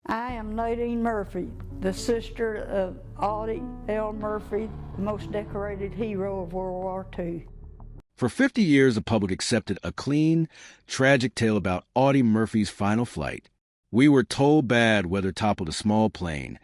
I am Nadine Murphy, the sister of Audie L. Murphy, the most decorated hero of World War II. For 50 years, the public accepted a clean, tragic tale about Audie Murphy's final flight. We were told bad weather toppled a small plane,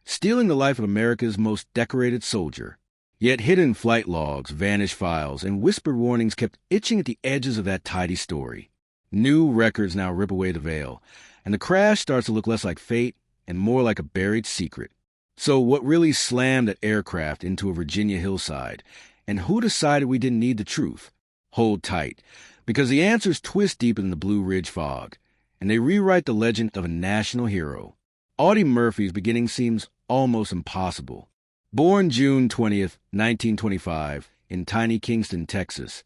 stealing the life of America's most decorated soldier. Yet hidden flight logs, vanished files, and whispered warnings kept itching at the edges of that tidy story. New records now rip away the veil, and the crash starts to look less like fate and more like a buried secret. So what really slammed that aircraft into a Virginia hillside? And who decided we didn't need the truth? Hold tight, because the answers twist deeper than the Blue Ridge fog, and they rewrite the legend of a national hero. Audie Murphy's beginning seems almost impossible. Born June 20th, 1925, in tiny Kingston, Texas,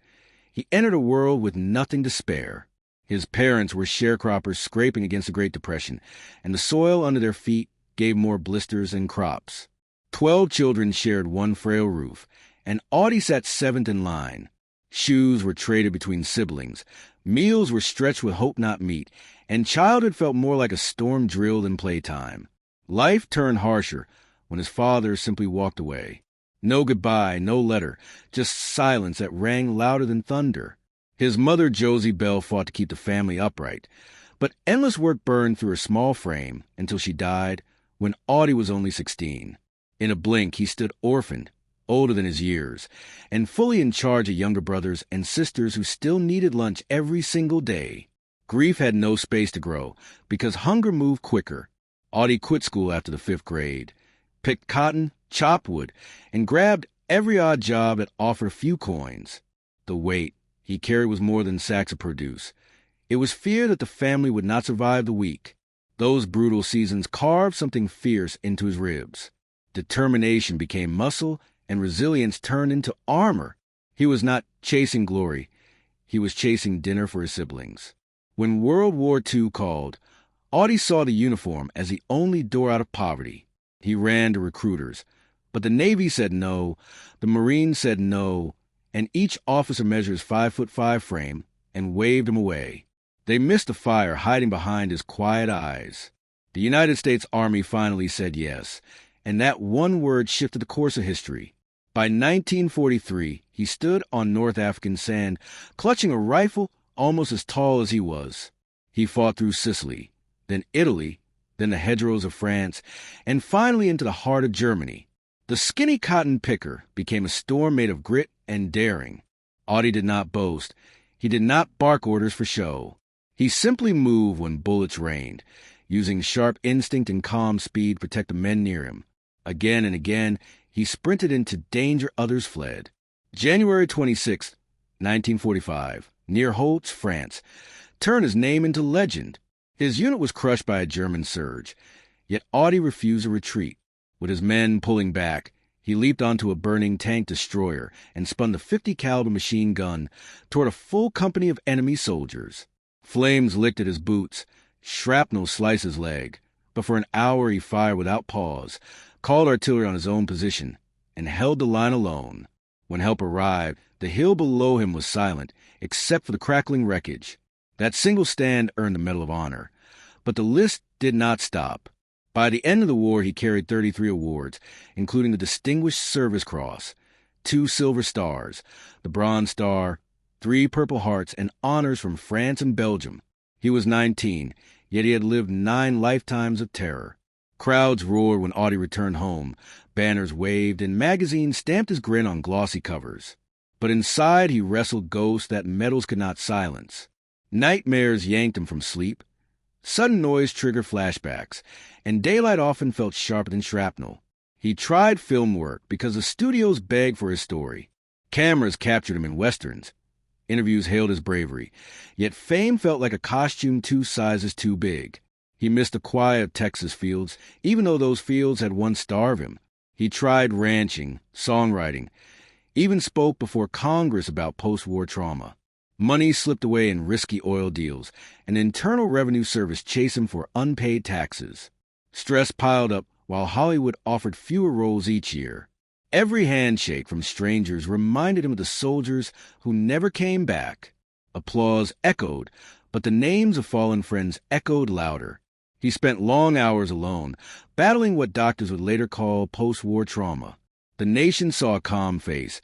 he entered a world with nothing to spare. His parents were sharecroppers scraping against the Great Depression, and the soil under their feet gave more blisters than crops. 12 children shared one frail roof, and Audie sat seventh in line. Shoes were traded between siblings, meals were stretched with hope not meat, and childhood felt more like a storm drill than playtime. Life turned harsher when his father simply walked away. No goodbye, no letter, just silence that rang louder than thunder. His mother, Josie Bell, fought to keep the family upright, but endless work burned through her small frame until she died when Audie was only 16. In a blink, he stood orphaned, older than his years, and fully in charge of younger brothers and sisters who still needed lunch every single day. Grief had no space to grow because hunger moved quicker. Audie quit school after the 5th grade, picked cotton, chopped wood, and grabbed every odd job that offered a few coins. The weight he carried was more than sacks of produce. It was fear that the family would not survive the week. Those brutal seasons carved something fierce into his ribs. Determination became muscle, and resilience turned into armor. He was not chasing glory. He was chasing dinner for his siblings. When World War II called, Audie saw the uniform as the only door out of poverty. He ran to recruiters, but the Navy said no, the Marines said no, and each officer measured his 5'5" frame and waved him away. They missed the fire hiding behind his quiet eyes. The United States Army finally said yes, and that one word shifted the course of history. By 1943, he stood on North African sand, clutching a rifle almost as tall as he was. He fought through Sicily, then Italy, then the hedgerows of France, and finally into the heart of Germany. The skinny cotton picker became a storm made of grit and daring. Audie did not boast. He did not bark orders for show. He simply moved when bullets rained, using sharp instinct and calm speed to protect the men near him. Again and again, he sprinted into danger others fled. January 26, 1945, near Holtz, France, turned his name into legend. His unit was crushed by a German surge, yet Audie refused to retreat. With his men pulling back, he leaped onto a burning tank destroyer and spun the .50 caliber machine gun toward a full company of enemy soldiers. Flames licked at his boots, shrapnel sliced his leg, but for an hour he fired without pause, called artillery on his own position, and held the line alone. When help arrived, the hill below him was silent, except for the crackling wreckage. That single stand earned the Medal of Honor, but the list did not stop. By the end of the war, he carried 33 awards, including the Distinguished Service Cross, 2 Silver Stars, the Bronze Star, 3 Purple Hearts, and honors from France and Belgium. He was 19, yet he had lived 9 lifetimes of terror. Crowds roared when Audie returned home, banners waved, and magazines stamped his grin on glossy covers. But inside he wrestled ghosts that medals could not silence. Nightmares yanked him from sleep. Sudden noise triggered flashbacks, and daylight often felt sharper than shrapnel. He tried film work because the studios begged for his story. Cameras captured him in westerns. Interviews hailed his bravery, yet fame felt like a costume 2 sizes too big. He missed the quiet of Texas fields, even though those fields had once starved him. He tried ranching, songwriting, even spoke before Congress about post-war trauma. Money slipped away in risky oil deals, and the Internal Revenue Service chased him for unpaid taxes. Stress piled up while Hollywood offered fewer roles each year. Every handshake from strangers reminded him of the soldiers who never came back. Applause echoed, but the names of fallen friends echoed louder. He spent long hours alone, battling what doctors would later call post-war trauma. The nation saw a calm face,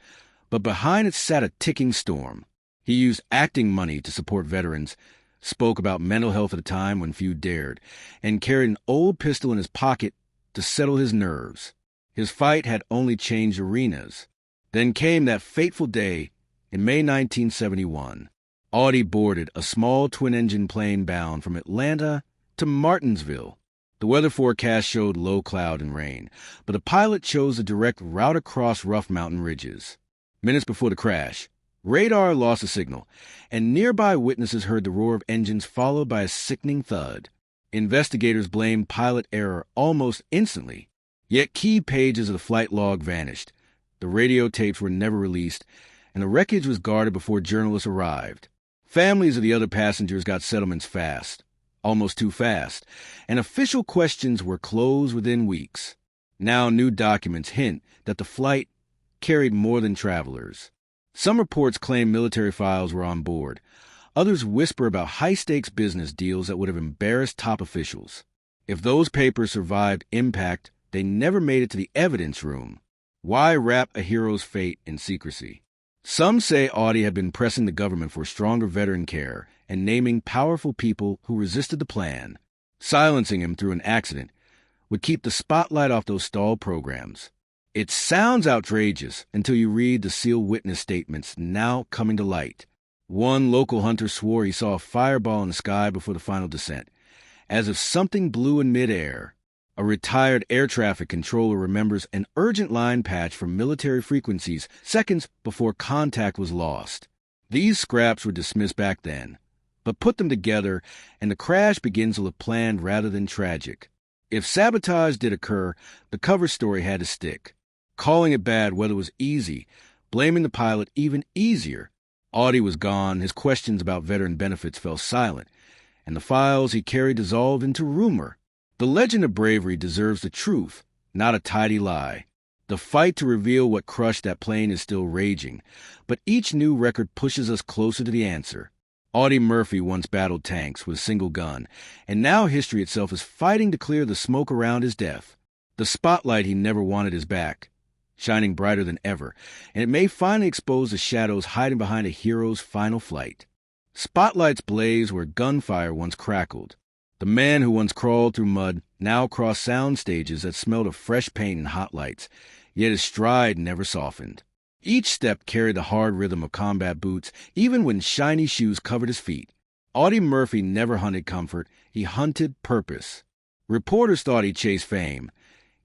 but behind it sat a ticking storm. He used acting money to support veterans, spoke about mental health at a time when few dared, and carried an old pistol in his pocket to settle his nerves. His fight had only changed arenas. Then came that fateful day in May 1971. Audie boarded a small twin-engine plane bound from Atlanta to Martinsville. The weather forecast showed low cloud and rain, but the pilot chose a direct route across rough mountain ridges. Minutes before the crash, radar lost a signal, and nearby witnesses heard the roar of engines followed by a sickening thud. Investigators blamed pilot error almost instantly, yet key pages of the flight log vanished. The radio tapes were never released, and the wreckage was guarded before journalists arrived. Families of the other passengers got settlements fast, almost too fast, and official questions were closed within weeks. Now new documents hint that the flight carried more than travelers. Some reports claim military files were on board. Others whisper about high-stakes business deals that would have embarrassed top officials. If those papers survived impact, they never made it to the evidence room. Why wrap a hero's fate in secrecy? Some say Audie had been pressing the government for stronger veteran care and naming powerful people who resisted the plan. Silencing him through an accident would keep the spotlight off those stalled programs. It sounds outrageous until you read the sealed witness statements now coming to light. One local hunter swore he saw a fireball in the sky before the final descent, as if something blew in midair. A retired air traffic controller remembers an urgent line patch from military frequencies seconds before contact was lost. These scraps were dismissed back then, but put them together and the crash begins to look planned rather than tragic. If sabotage did occur, the cover story had to stick. Calling it bad weather was easy, blaming the pilot even easier. Audie was gone, his questions about veteran benefits fell silent, and the files he carried dissolved into rumor. The legend of bravery deserves the truth, not a tidy lie. The fight to reveal what crushed that plane is still raging, but each new record pushes us closer to the answer. Audie Murphy once battled tanks with a single gun, and now history itself is fighting to clear the smoke around his death. The spotlight he never wanted is back, shining brighter than ever, and it may finally expose the shadows hiding behind a hero's final flight. Spotlights blaze where gunfire once crackled. The man who once crawled through mud now crossed sound stages that smelled of fresh paint and hot lights, yet his stride never softened. Each step carried the hard rhythm of combat boots, even when shiny shoes covered his feet. Audie Murphy never hunted comfort, he hunted purpose. Reporters thought he chased fame,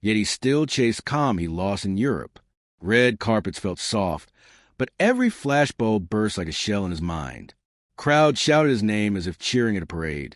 yet he still chased calm he lost in Europe. Red carpets felt soft, but every flashbulb burst like a shell in his mind. Crowds shouted his name as if cheering at a parade,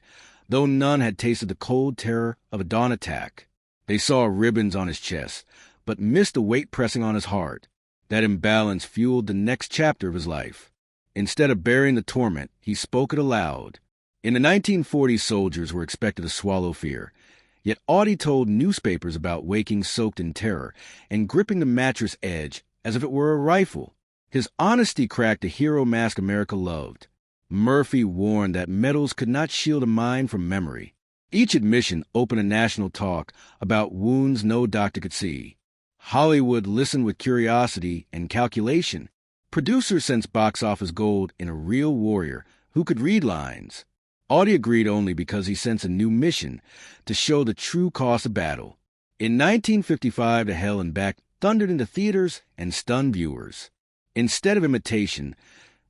though none had tasted the cold terror of a dawn attack. They saw ribbons on his chest, but missed the weight pressing on his heart. That imbalance fueled the next chapter of his life. Instead of burying the torment, he spoke it aloud. In the 1940s, soldiers were expected to swallow fear, yet Audie told newspapers about waking soaked in terror and gripping the mattress edge as if it were a rifle. His honesty cracked the hero mask America loved. Murphy warned that medals could not shield a mind from memory. Each admission opened a national talk about wounds no doctor could see. Hollywood listened with curiosity and calculation. Producers sensed box office gold in a real warrior who could read lines. Audie agreed only because he sensed a new mission to show the true cost of battle. In 1955, To Hell and Back thundered into theaters and stunned viewers. Instead of imitation,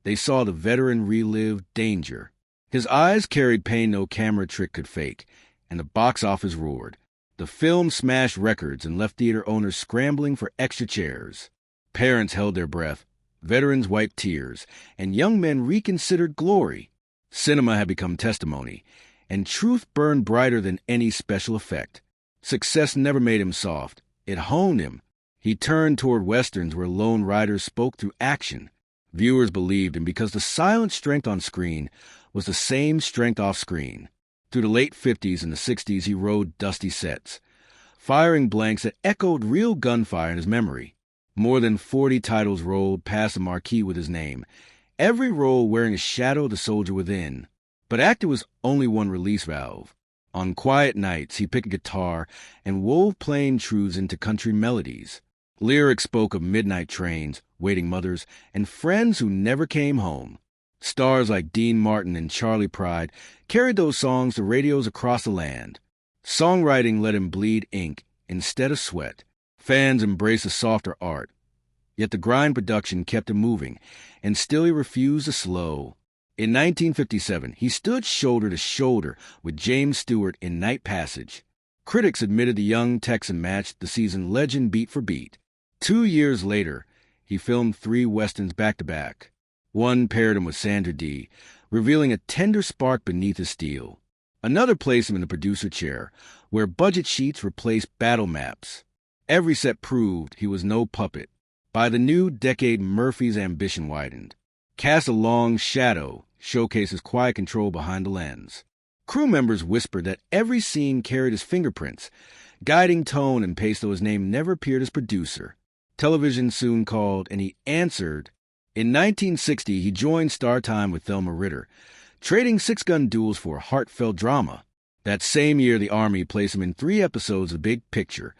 they saw the veteran relive danger. His eyes carried pain no camera trick could fake, and the box office roared. The film smashed records and left theater owners scrambling for extra chairs. Parents held their breath, veterans wiped tears, and young men reconsidered glory. Cinema had become testimony, and truth burned brighter than any special effect. Success never made him soft. It honed him. He turned toward westerns where lone riders spoke through action. Viewers believed him because the silent strength on screen was the same strength off screen. Through the late 50s and the 60s, he rode dusty sets, firing blanks that echoed real gunfire in his memory. More than 40 titles rolled past the marquee with his name, every role wearing a shadow of the soldier within. But acting was only one release valve. On quiet nights, he picked a guitar and wove plain truths into country melodies. Lyrics spoke of midnight trains, waiting mothers, and friends who never came home. Stars like Dean Martin and Charlie Pride carried those songs to radios across the land. Songwriting let him bleed ink instead of sweat. Fans embraced a softer art. Yet the grind production kept him moving, and still he refused to slow. In 1957, he stood shoulder to shoulder with James Stewart in Night Passage. Critics admitted the young Texan matched the seasoned legend beat for beat. 2 years later, he filmed 3 westerns back-to-back. One paired him with Sandra Dee, revealing a tender spark beneath his steel. Another placed him in the producer chair, where budget sheets replaced battle maps. Every set proved he was no puppet. By the new decade, Murphy's ambition widened. Cast a long shadow showcases quiet control behind the lens. Crew members whispered that every scene carried his fingerprints, guiding tone and pace, though his name never appeared as producer. Television soon called, and he answered. In 1960, he joined Star Time with Thelma Ritter, trading six-gun duels for heartfelt drama. That same year, the Army placed him in 3 episodes of Big Picture,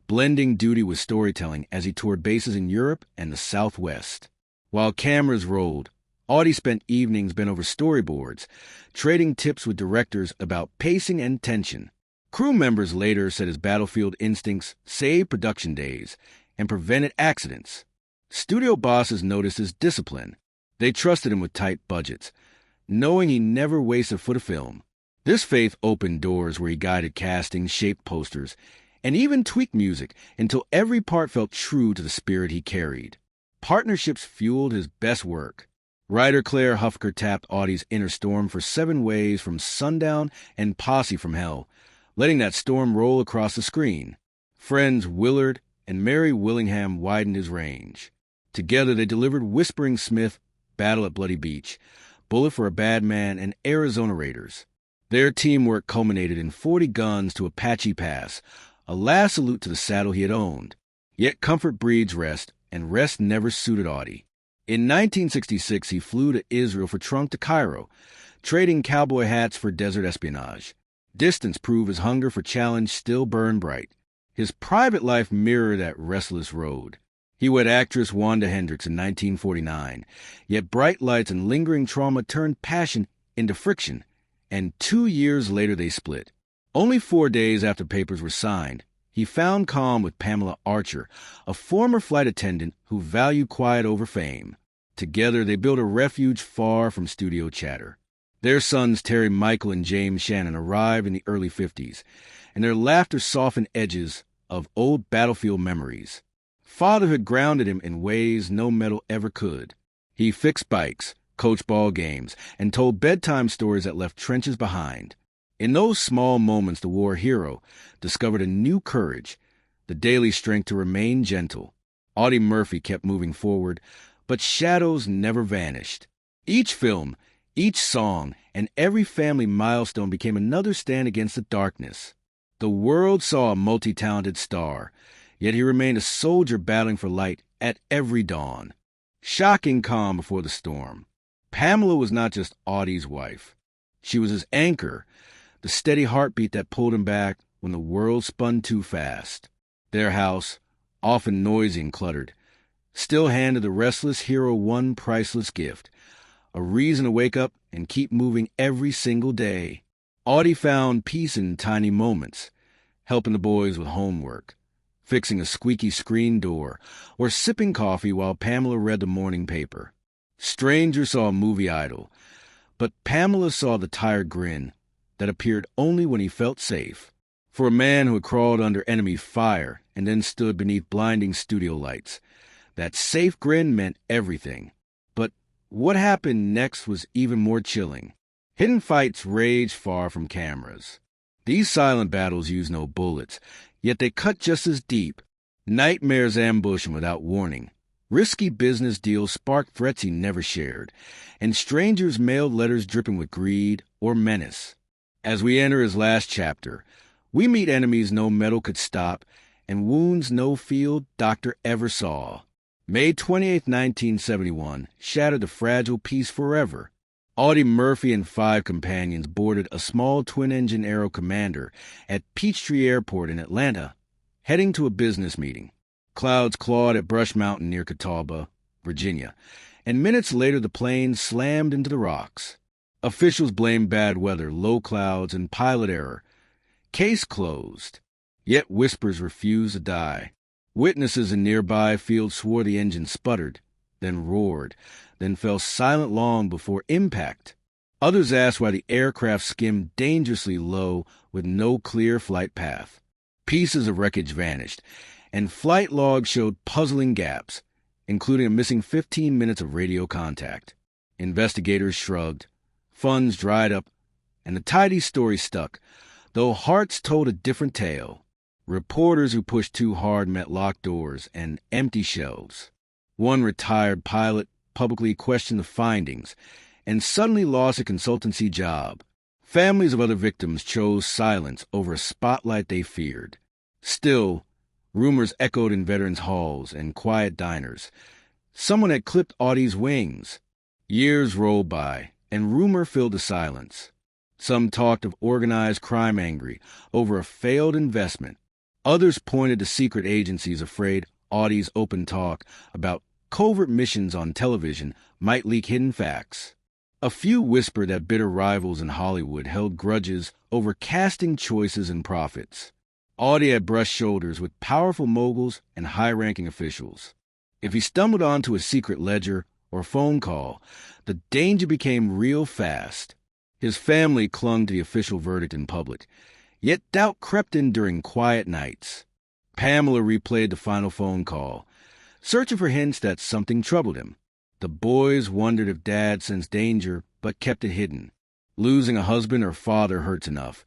blending duty with storytelling as he toured bases in Europe and the Southwest. While cameras rolled, Audie spent evenings bent over storyboards, trading tips with directors about pacing and tension. Crew members later said his battlefield instincts saved production days and prevented accidents. Studio bosses noticed his discipline. They trusted him with tight budgets, knowing he never wasted a foot of film. This faith opened doors where he guided casting, shaped posters, and even tweaked music until every part felt true to the spirit he carried. Partnerships fueled his best work. Writer Claire Hufker tapped Audie's inner storm for 7 Ways from Sundown and Posse from Hell, letting that storm roll across the screen. Friends Willard and Mary Willingham widened his range. Together they delivered Whispering Smith, Battle at Bloody Beach, Bullet for a Bad Man, and Arizona Raiders. Their teamwork culminated in 40 Guns to Apache Pass, a last salute to the saddle he had owned. Yet comfort breeds rest, and rest never suited Audie. In 1966, he flew to Israel for Trunk to Cairo, trading cowboy hats for desert espionage. Distance proved his hunger for challenge still burned bright. His private life mirrored that restless road. He wed actress Wanda Hendricks in 1949, yet bright lights and lingering trauma turned passion into friction, and 2 years later they split. Only 4 days after papers were signed, he found calm with Pamela Archer, a former flight attendant who valued quiet over fame. Together they built a refuge far from studio chatter. Their sons Terry Michael and James Shannon arrived in the early 50s, and their laughter softened edges of old battlefield memories. Fatherhood grounded him in ways no medal ever could. He fixed bikes, coached ball games, and told bedtime stories that left trenches behind. In those small moments, the war hero discovered a new courage, the daily strength to remain gentle. Audie Murphy kept moving forward, but shadows never vanished. Each film, each song, and every family milestone became another stand against the darkness. The world saw a multi-talented star, yet he remained a soldier battling for light at every dawn. Shocking calm before the storm. Pamela was not just Audie's wife. She was his anchor, the steady heartbeat that pulled him back when the world spun too fast. Their house, often noisy and cluttered, still handed the restless hero one priceless gift, a reason to wake up and keep moving every single day. Audie found peace in tiny moments, helping the boys with homework, fixing a squeaky screen door, or sipping coffee while Pamela read the morning paper. Strangers saw a movie idol, but Pamela saw the tired grin that appeared only when he felt safe. For a man who had crawled under enemy fire and then stood beneath blinding studio lights, that safe grin meant everything. But what happened next was even more chilling. Hidden fights raged far from cameras. These silent battles used no bullets, yet they cut just as deep. Nightmares ambushed him without warning. Risky business deals sparked threats he never shared, and strangers mailed letters dripping with greed or menace. As we enter his last chapter, we meet enemies no metal could stop and wounds no field doctor ever saw. May 28, 1971, shattered the fragile peace forever. Audie Murphy and 5 companions boarded a small twin-engine Aero Commander at Peachtree Airport in Atlanta, heading to a business meeting. Clouds clawed at Brush Mountain near Catawba, Virginia, and minutes later the plane slammed into the rocks. Officials blamed bad weather, low clouds, and pilot error. Case closed. Yet whispers refused to die. Witnesses in nearby fields swore the engine sputtered, then roared, then fell silent long before impact. Others asked why the aircraft skimmed dangerously low with no clear flight path. Pieces of wreckage vanished, and flight logs showed puzzling gaps, including a missing 15 minutes of radio contact. Investigators shrugged. Funds dried up, and the tidy story stuck, though hearts told a different tale. Reporters who pushed too hard met locked doors and empty shelves. One retired pilot publicly questioned the findings and suddenly lost a consultancy job. Families of other victims chose silence over a spotlight they feared. Still, rumors echoed in veterans' halls and quiet diners. Someone had clipped Audie's wings. Years rolled by, and rumor filled the silence. Some talked of organized crime angry over a failed investment. Others pointed to secret agencies afraid Audie's open talk about covert missions on television might leak hidden facts. A few whispered that bitter rivals in Hollywood held grudges over casting choices and profits. Audie had brushed shoulders with powerful moguls and high-ranking officials. If he stumbled onto a secret ledger or phone call, the danger became real fast. His family clung to the official verdict in public, yet doubt crept in during quiet nights. Pamela replayed the final phone call, searching for hints that something troubled him. The boys wondered if Dad sensed danger but kept it hidden. Losing a husband or father hurts enough,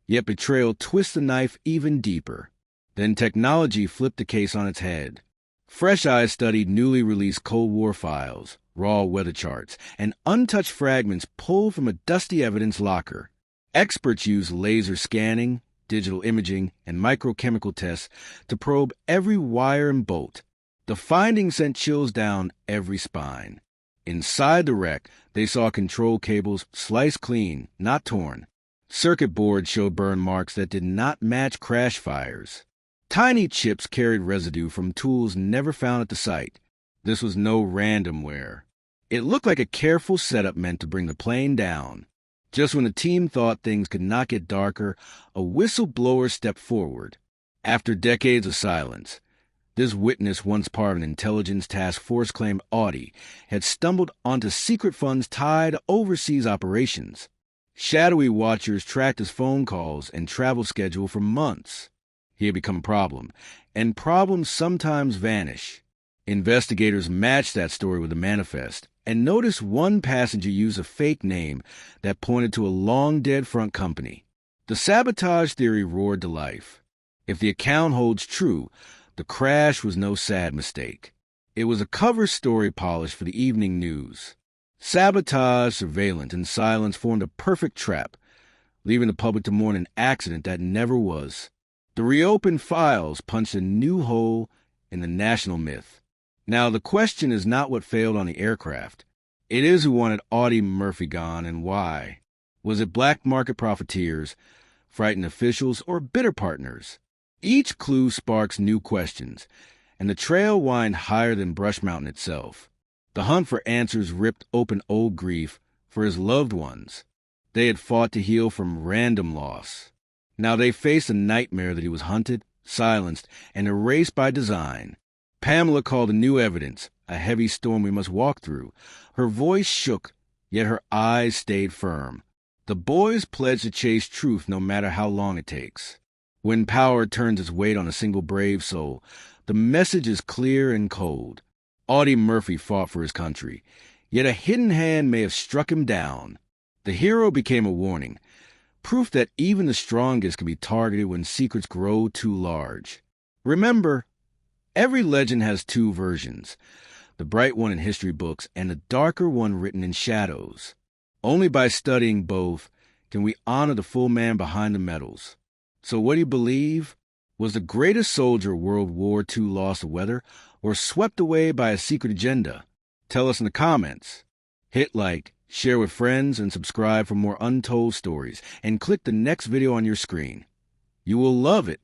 yet betrayal twists the knife even deeper. Then technology flipped the case on its head. Fresh Eyes studied newly released Cold War files, raw weather charts, and untouched fragments pulled from a dusty evidence locker. Experts used laser scanning, digital imaging, and microchemical tests to probe every wire and bolt. The findings sent chills down every spine. Inside the wreck, they saw control cables sliced clean, not torn. Circuit boards showed burn marks that did not match crash fires. Tiny chips carried residue from tools never found at the site. This was no randomware. It looked like a careful setup meant to bring the plane down. Just when the team thought things could not get darker, a whistleblower stepped forward. After decades of silence, this witness, once part of an intelligence task force, claimed Audie had stumbled onto secret funds tied to overseas operations. Shadowy watchers tracked his phone calls and travel schedule for months. He had become a problem, and problems sometimes vanish. Investigators matched that story with a manifest and noticed one passenger used a fake name that pointed to a long-dead front company. The sabotage theory roared to life. If the account holds true, the crash was no sad mistake. It was a cover story polished for the evening news. Sabotage, surveillance, and silence formed a perfect trap, leaving the public to mourn an accident that never was. The reopened files punched a new hole in the national myth. Now, the question is not what failed on the aircraft. It is who wanted Audie Murphy gone and why. Was it black market profiteers, frightened officials, or bitter partners? Each clue sparks new questions, and the trail winds higher than Brush Mountain itself. The hunt for answers ripped open old grief for his loved ones. They had fought to heal from random loss. Now they faced a nightmare that he was hunted, silenced, and erased by design. Pamela called the new evidence a heavy storm we must walk through. Her voice shook, yet her eyes stayed firm. The boys pledged to chase truth no matter how long it takes. When power turns its weight on a single brave soul, the message is clear and cold. Audie Murphy fought for his country, yet a hidden hand may have struck him down. The hero became a warning, proof that even the strongest can be targeted when secrets grow too large. Remember, every legend has two versions, the bright one in history books and the darker one written in shadows. Only by studying both can we honor the full man behind the medals. So what do you believe? Was the greatest soldier World War II lost to weather or swept away by a secret agenda? Tell us in the comments. Hit like Share with friends and subscribe for more untold stories. And click the next video on your screen. You will love it.